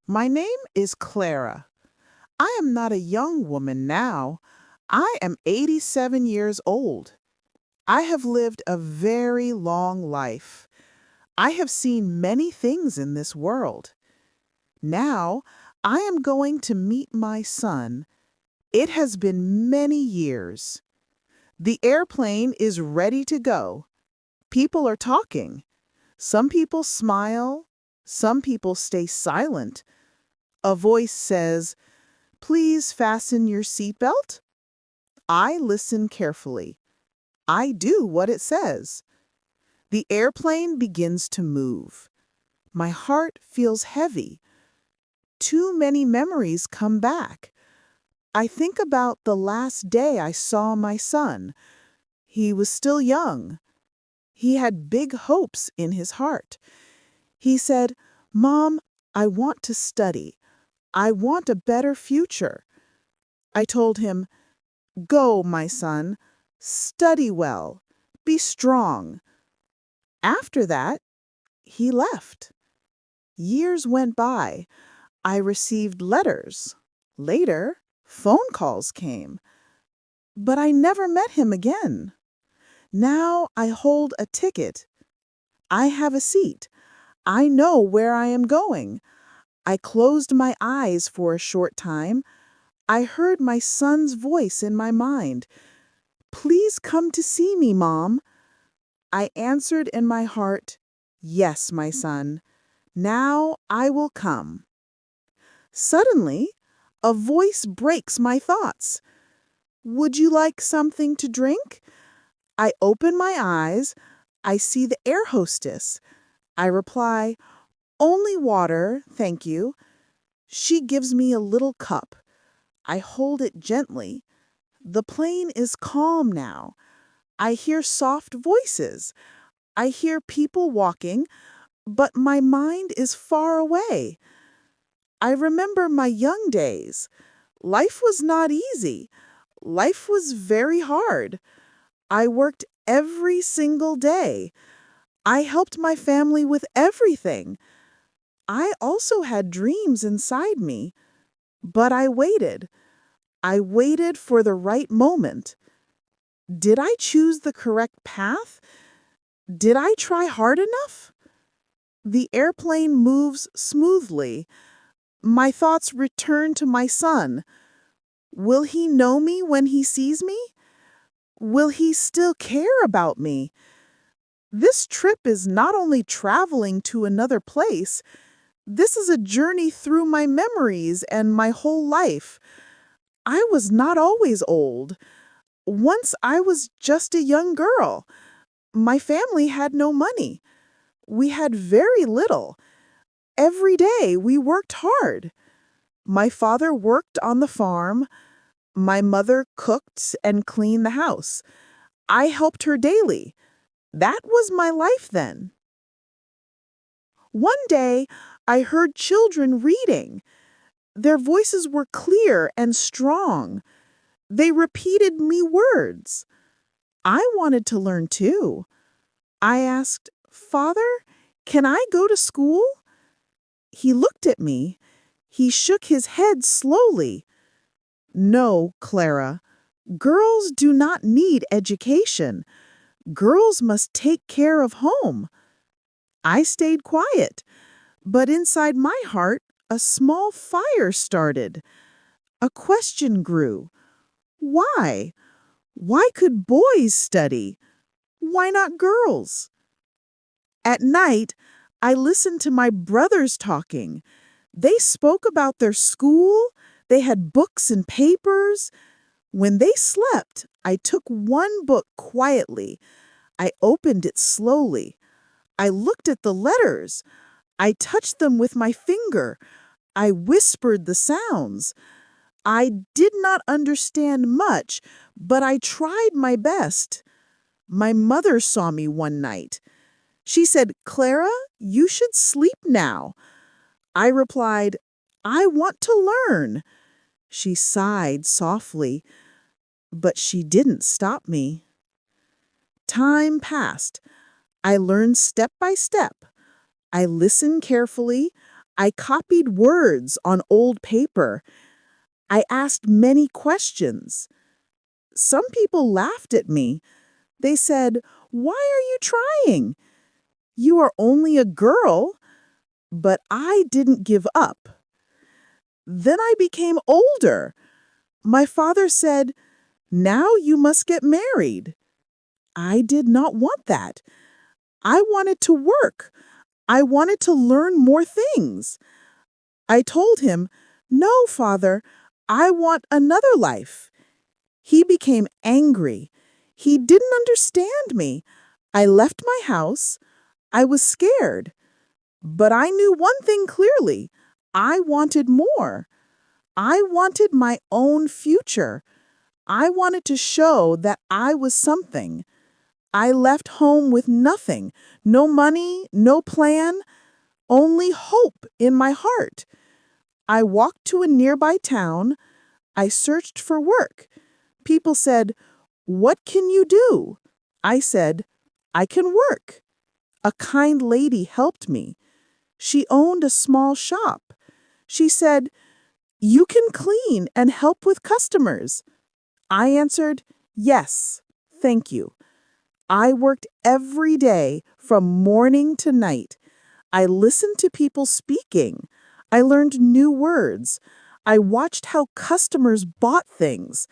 My name is Clara. I am not a young woman now. I am 87 years old. I have lived a very long life. I have seen many things in this world. Now, I am going to meet my son. It has been many years. The airplane is ready to go. People are talking. Some people smile. Some people stay silent. A voice says, "Please fasten your seatbelt." I listen carefully. I do what it says. The airplane begins to move. My heart feels heavy. Too many memories come back. I think about the last day I saw my son. He was still young. He had big hopes in his heart. He said, "Mom, I want to study. I want a better future." I told him, "Go, my son. Study well. Be strong." After that, he left. Years went by. I received letters. Later, phone calls came. But I never met him again. Now I hold a ticket. I have a seat. I know where I am going. I closed my eyes for a short time. I heard my son's voice in my mind. "Please come to see me, Mom." I answered in my heart, "Yes, my son. Now I will come." Suddenly, a voice breaks my thoughts. "Would you like something to drink?" I open my eyes. I see the air hostess. I reply, "Only water, thank you." She gives me a little cup. I hold it gently. The plane is calm now. I hear soft voices. I hear people walking, but my mind is far away. I remember my young days. Life was not easy. Life was very hard. I worked every single day. I helped my family with everything. I also had dreams inside me, but I waited. I waited for the right moment. Did I choose the correct path? Did I try hard enough? The airplane moves smoothly. My thoughts return to my son. Will he know me when he sees me? Will he still care about me? This trip is not only traveling to another place, this is a journey through my memories and my whole life. I was not always old. Once I was just a young girl. My family had no money. We had very little. Every day we worked hard. My father worked on the farm. My mother cooked and cleaned the house. I helped her daily. That was my life then. One day, I heard children reading. Their voices were clear and strong. They repeated me words. I wanted to learn too. I asked, "Father, can I go to school?" He looked at me. He shook his head slowly. "No, Clara. Girls do not need education. Girls must take care of home." I stayed quiet, but inside my heart, a small fire started. A question grew. Why? Why could boys study? Why not girls? At night, I listened to my brothers talking. They spoke about their school. They had books and papers. When they slept, I took one book quietly. I opened it slowly. I looked at the letters. I touched them with my finger. I whispered the sounds. I did not understand much, but I tried my best. My mother saw me one night. She said, "Clara, you should sleep now." I replied, "I want to learn." She sighed softly, but she didn't stop me. Time passed. I learned step by step. I listened carefully. I copied words on old paper. I asked many questions. Some people laughed at me. They said, "Why are you trying? You are only a girl." But I didn't give up. Then I became older. My father said, "Now you must get married." I did not want that. I wanted to work. I wanted to learn more things. I told him, "No, father, I want another life." He became angry. He didn't understand me. I left my house. I was scared. But I knew one thing clearly. I wanted more. I wanted my own future. I wanted to show that I was something. I left home with nothing, no money, no plan, only hope in my heart. I walked to a nearby town. I searched for work. People said, "What can you do?" I said, "I can work." A kind lady helped me. She owned a small shop. She said, "You can clean and help with customers." I answered, "Yes, thank you." I worked every day from morning to night. I listened to people speaking. I learned new words. I watched how customers bought things.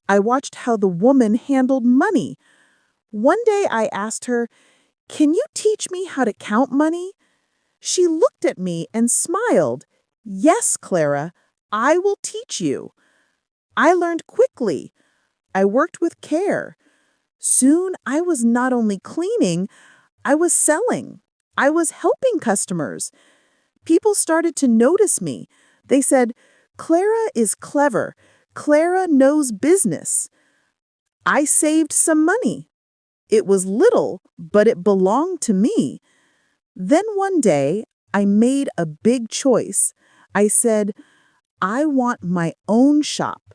I watched how the woman handled money. One day I asked her, "Can you teach me how to count money?" She looked at me and smiled. "Yes, Clara, I will teach you." I learned quickly. I worked with care. Soon I was not only cleaning, I was selling. I was helping customers. People started to notice me. They said, "Clara is clever. Clara knows business." I saved some money. It was little, but it belonged to me. Then one day, I made a big choice. I said, "I want my own shop."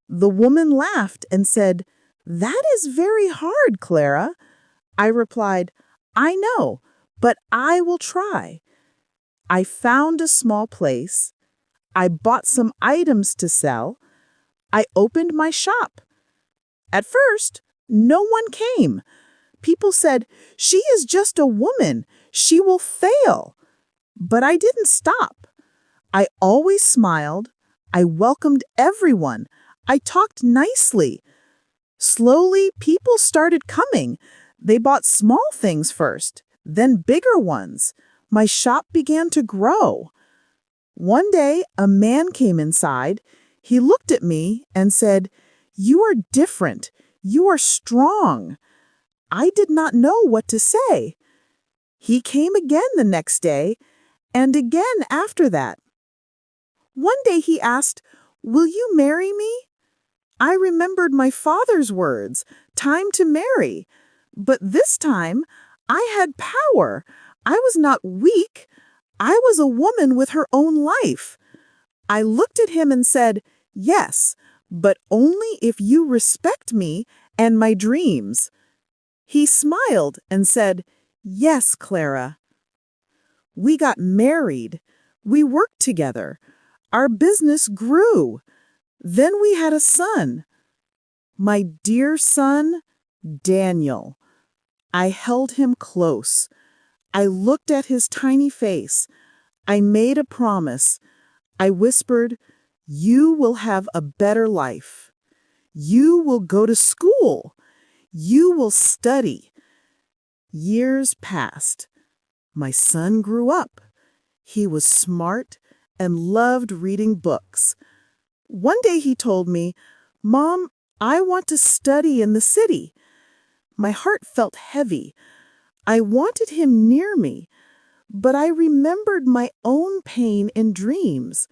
The woman laughed and said, "That is very hard, Clara." I replied, "I know, but I will try." I found a small place. I bought some items to sell. I opened my shop. At first, no one came. People said, "She is just a woman. She will fail." But I didn't stop. I always smiled. I welcomed everyone. I talked nicely. Slowly, people started coming. They bought small things first, then bigger ones. My shop began to grow. One day, a man came inside. He looked at me and said, "You are different. You are strong." I did not know what to say. He came again the next day, and again after that. One day he asked, "Will you marry me?" I remembered my father's words, "Time to marry." But this time, I had power. I was not weak. I was a woman with her own life. I looked at him and said, "Yes, but only if you respect me and my dreams." He smiled and said, "Yes, Clara." We got married. We worked together. Our business grew. Then we had a son. My dear son, Daniel. I held him close. I looked at his tiny face. I made a promise. I whispered, "You will have a better life. You will go to school. You will study." Years passed. My son grew up. He was smart and loved reading books. One day he told me, "Mom, I want to study in the city." My heart felt heavy. I wanted him near me, but I remembered my own pain and dreams.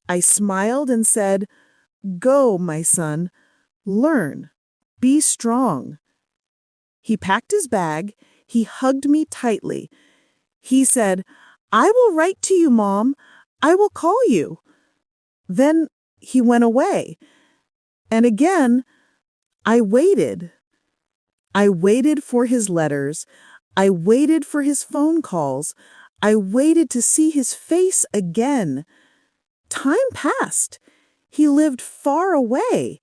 I smiled and said, "Go, my son. Learn. Be strong." He packed his bag. He hugged me tightly. He said, "I will write to you, Mom. I will call you." Then he went away. And again, I waited. I waited for his letters. I waited for his phone calls. I waited to see his face again. Time passed. He lived far away.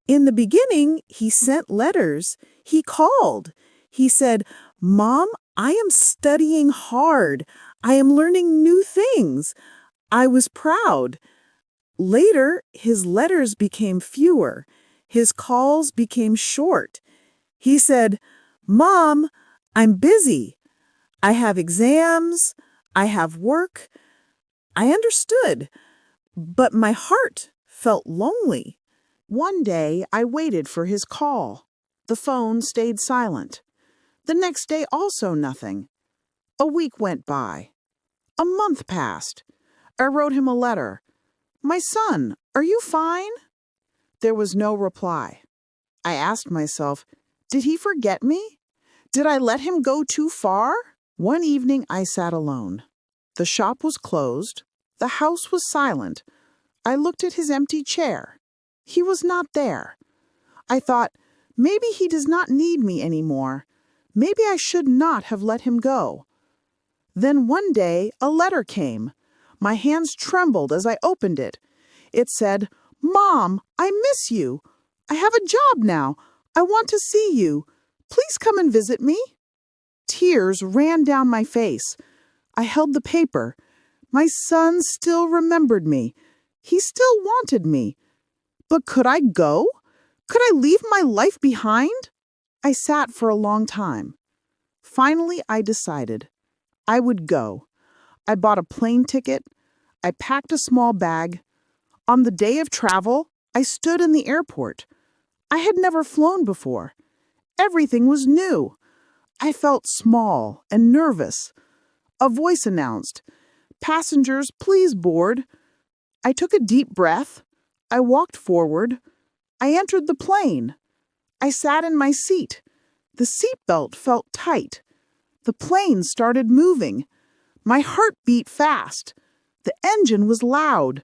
In the beginning, he sent letters. He called. He said, "Mom, I am studying hard. I am learning new things." I was proud. Later, his letters became fewer. His calls became short. He said, "Mom, I'm busy. I have exams. I have work." I understood, but my heart felt lonely. One day, I waited for his call. The phone stayed silent. The next day, also nothing. A week went by. A month passed. I wrote him a letter. "My son, are you fine?" There was no reply. I asked myself, did he forget me? Did I let him go too far? One evening, I sat alone. The shop was closed. The house was silent. I looked at his empty chair. He was not there. I thought, maybe he does not need me anymore. Maybe I should not have let him go. Then one day, a letter came. My hands trembled as I opened it. It said, "Mom, I miss you. I have a job now. I want to see you. Please come and visit me." Tears ran down my face. I held the paper. My son still remembered me. He still wanted me. But could I go? Could I leave my life behind? I sat for a long time. Finally, I decided I would go. I bought a plane ticket. I packed a small bag. On the day of travel, I stood in the airport. I had never flown before. Everything was new. I felt small and nervous. A voice announced, "Passengers, please board." I took a deep breath. I walked forward. I entered the plane. I sat in my seat. The seatbelt felt tight. The plane started moving. My heart beat fast. The engine was loud.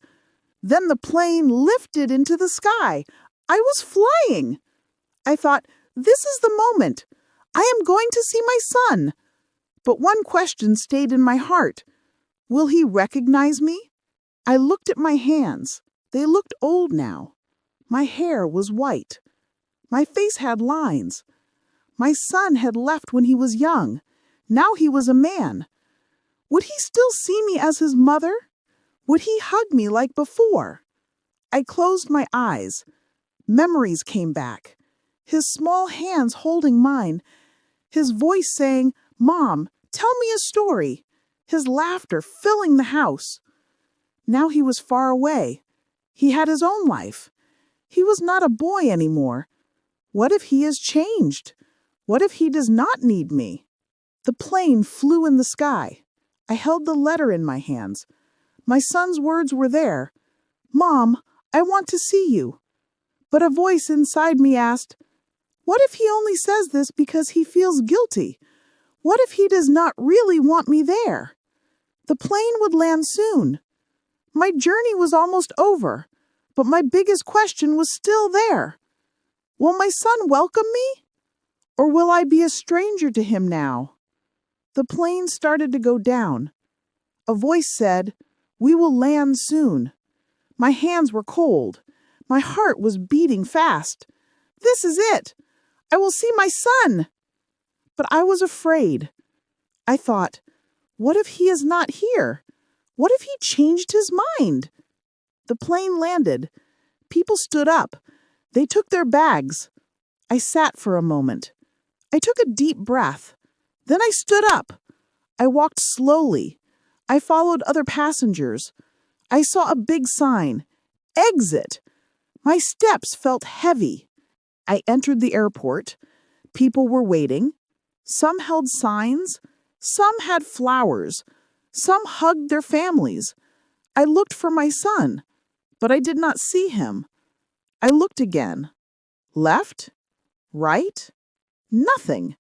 Then the plane lifted into the sky. I was flying. I thought, this is the moment. I am going to see my son. But one question stayed in my heart. Will he recognize me? I looked at my hands. They looked old now. My hair was white. My face had lines. My son had left when he was young. Now he was a man. Would he still see me as his mother? Would he hug me like before? I closed my eyes. Memories came back. His small hands holding mine. His voice saying, "Mom, tell me a story." His laughter filling the house. Now he was far away. He had his own life. He was not a boy anymore. What if he has changed? What if he does not need me? The plane flew in the sky. I held the letter in my hands. My son's words were there. "Mom, I want to see you." But a voice inside me asked, what if he only says this because he feels guilty? What if he does not really want me there? The plane would land soon. My journey was almost over, but my biggest question was still there. Will my son welcome me? Or will I be a stranger to him now? The plane started to go down. A voice said, "We will land soon." My hands were cold. My heart was beating fast. This is it. I will see my son. But I was afraid. I thought, what if he is not here? What if he changed his mind? The plane landed. People stood up. They took their bags. I sat for a moment. I took a deep breath. Then I stood up. I walked slowly. I followed other passengers. I saw a big sign, "Exit." My steps felt heavy. I entered the airport. People were waiting. Some held signs. Some had flowers. Some hugged their families. I looked for my son, but I did not see him. I looked again. Left? Right? Nothing.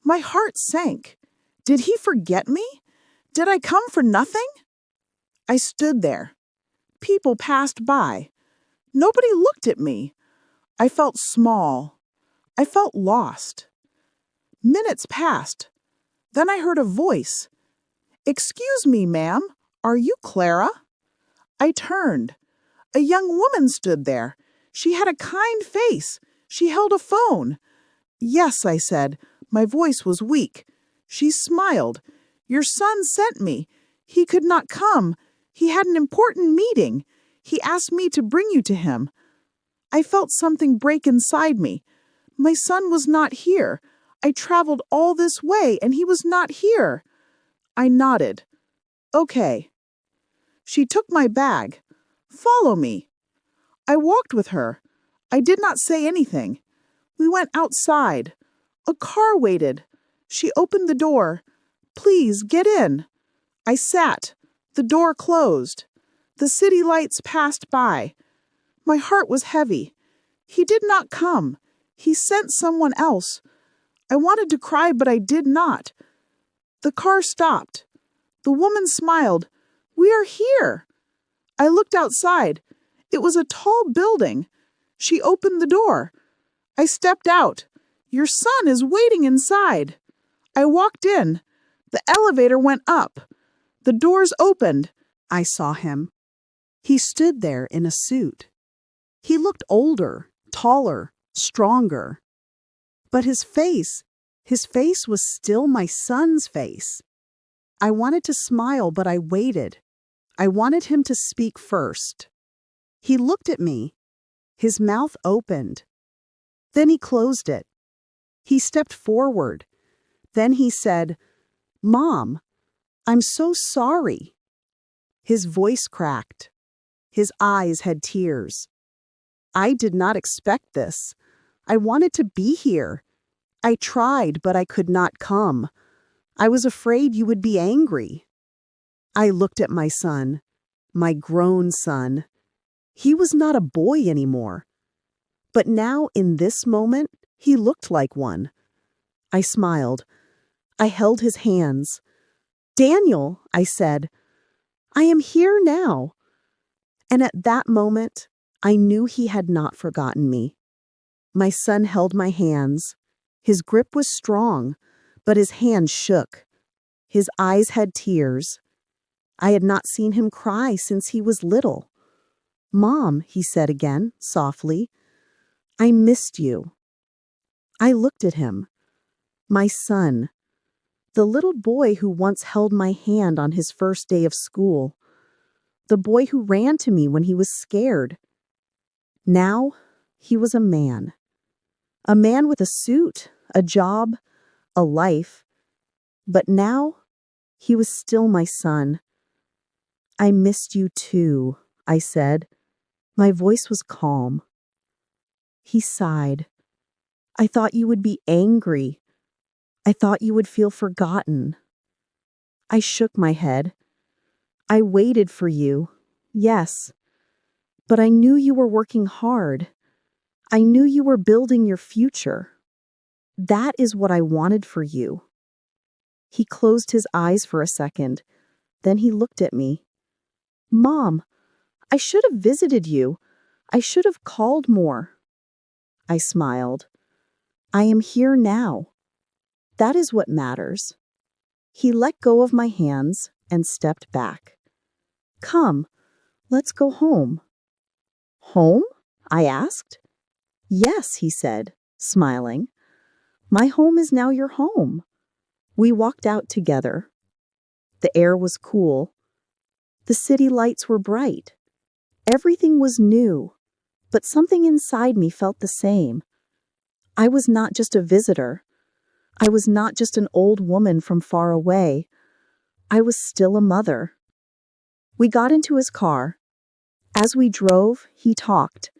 My heart sank. Did he forget me? Did I come for nothing? I stood there. People passed by. Nobody looked at me. I felt small. I felt lost. Minutes passed. Then I heard a voice. "Excuse me, ma'am, are you Clara?" I turned. A young woman stood there. She had a kind face. She held a phone. "Yes," I said. My voice was weak. She smiled. "Your son sent me. He could not come. He had an important meeting. He asked me to bring you to him." I felt something break inside me. My son was not here. I traveled all this way and he was not here. I nodded. "Okay." She took my bag. "Follow me." I walked with her. I did not say anything. We went outside. A car waited. She opened the door. "Please, get in." I sat. The door closed. The city lights passed by. My heart was heavy. He did not come. He sent someone else. I wanted to cry, but I did not. The car stopped. The woman smiled. "We are here." I looked outside. It was a tall building. She opened the door. I stepped out. "Your son is waiting inside." I walked in. The elevator went up. The doors opened. I saw him. He stood there in a suit. He looked older, taller, stronger. But his face was still my son's face. I wanted to smile, but I waited. I wanted him to speak first. He looked at me. His mouth opened. Then he closed it. He stepped forward. Then he said, "Mom, I'm so sorry." His voice cracked. His eyes had tears. I did not expect this. I wanted to be here. I tried, but I could not come. I was afraid you would be angry. I looked at my son, my grown son. He was not a boy anymore. But now, in this moment, he looked like one. I smiled. I held his hands. "Daniel," I said, "I am here now." And at that moment, I knew he had not forgotten me. My son held my hands. His grip was strong, but his hands shook. His eyes had tears. I had not seen him cry since he was little. "Mom," he said again, softly, "I missed you." I looked at him. My son, the little boy who once held my hand on his first day of school, the boy who ran to me when he was scared. Now, he was a man with a suit, a job, a life. But now, he was still my son. "I missed you too," I said. My voice was calm. He sighed. "I thought you would be angry. I thought you would feel forgotten." I shook my head. "I waited for you, yes, but I knew you were working hard. I knew you were building your future. That is what I wanted for you." He closed his eyes for a second. Then he looked at me. "Mom, I should have visited you. I should have called more." I smiled. "I am here now. That is what matters." He let go of my hands and stepped back. "Come, let's go home." "Home?" I asked. "Yes," he said, smiling. "My home is now your home." We walked out together. The air was cool. The city lights were bright. Everything was new, but something inside me felt the same. I was not just a visitor. I was not just an old woman from far away. I was still a mother. We got into his car. As we drove, he talked.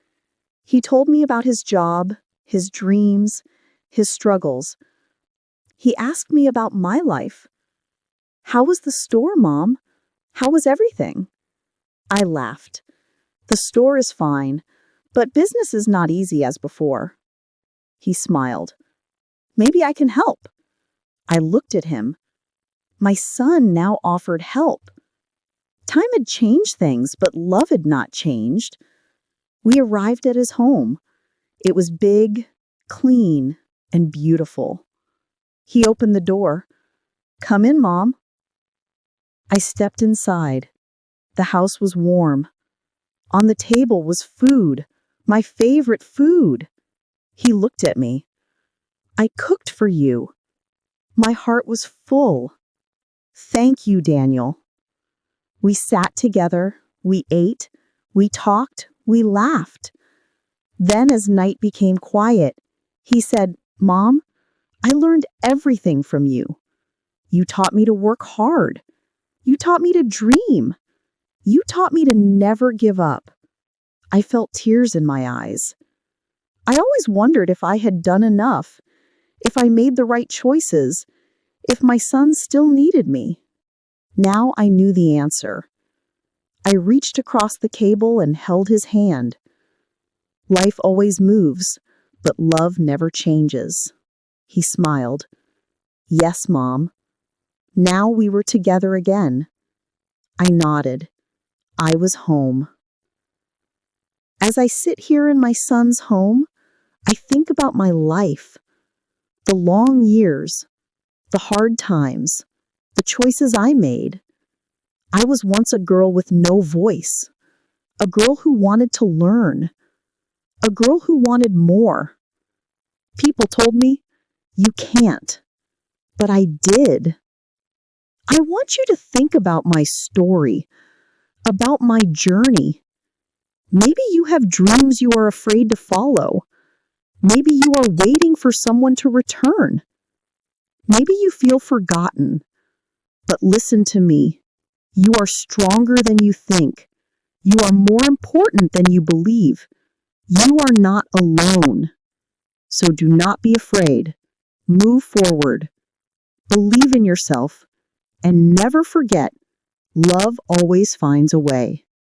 He told me about his job, his dreams, his struggles. He asked me about my life. "How was the store, Mom? How was everything?" I laughed. "The store is fine, but business is not easy as before." He smiled. "Maybe I can help." I looked at him. My son now offered help. Time had changed things, but love had not changed. We arrived at his home. It was big, clean, and beautiful. He opened the door. "Come in, Mom." I stepped inside. The house was warm. On the table was food, my favorite food. He looked at me. I cooked for you. My heart was full. Thank you, Daniel. We sat together, we ate, we talked, we laughed. Then, as night became quiet, he said, Mom, I learned everything from you. You taught me to work hard. You taught me to dream. You taught me to never give up. I felt tears in my eyes. I always wondered if I had done enough, if I made the right choices, if my son still needed me. Now I knew the answer. I reached across the table and held his hand. Life always moves, but love never changes. He smiled. Yes, Mom. Now we were together again. I nodded. I was home. As I sit here in my son's home, I think about my life. The long years, the hard times, the choices I made. I was once a girl with no voice, a girl who wanted to learn, a girl who wanted more. People told me, you can't. But I did. I want you to think about my story, about my journey. Maybe you have dreams you are afraid to follow. Maybe you are waiting for someone to return. Maybe you feel forgotten. But listen to me. You are stronger than you think. You are more important than you believe. You are not alone. So do not be afraid. Move forward. Believe in yourself. And never forget, love always finds a way.